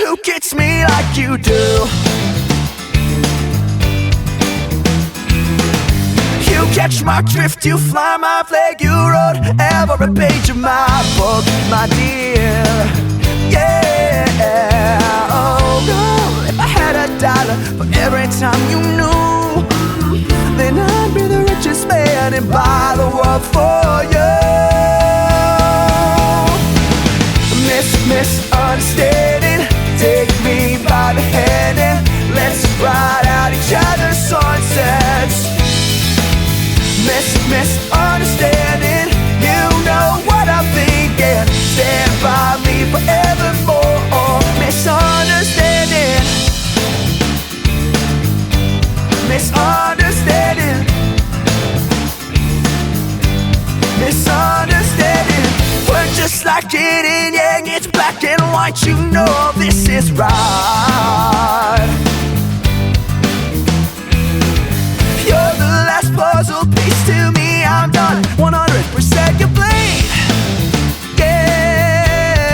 who gets me like you do. You catch my drift, you fly my flag, you wrote every page of my book, my dear. Yeah, oh no, if I had $1 for every time you knew, then I'd be the richest man and buy the world for you. Misunderstanding, take me by the hand and let's ride out each other's sunsets. Misunderstanding, you know what I'm thinking. Stand by me forevermore. Misunderstanding, misunderstanding, misunderstanding. We're just like yin and yang, it's black and white. You know this is right. You're the last puzzle piece to me. I'm done 100% complete. Yeah.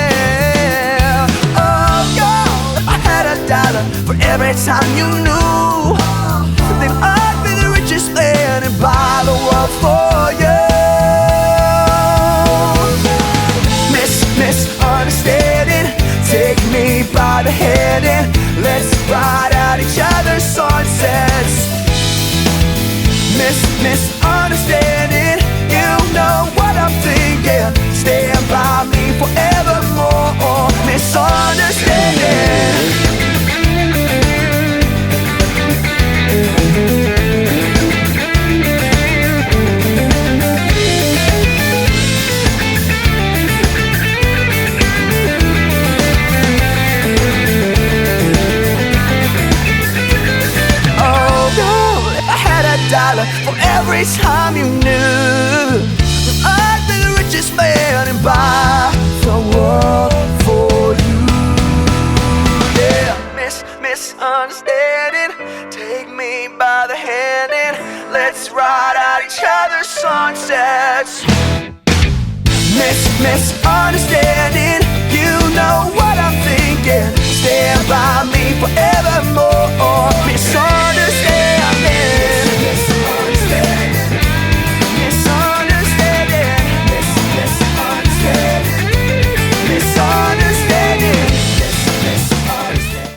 Oh God, if I had $1 for every time you knew, then I'd be the richest man and buy the world for you. Misunderstanding, take me by the hand and let's ride out each other's sunsets. Misunderstanding, you know what I'm thinking. Stand by me forevermore. Misunderstanding. For every time you knew, I'd be the richest man and buy the world for you. Yeah, misunderstanding, take me by the hand and let's ride out each other's sunsets. Misunderstanding, you know what I'm thinking. Stand by me forever.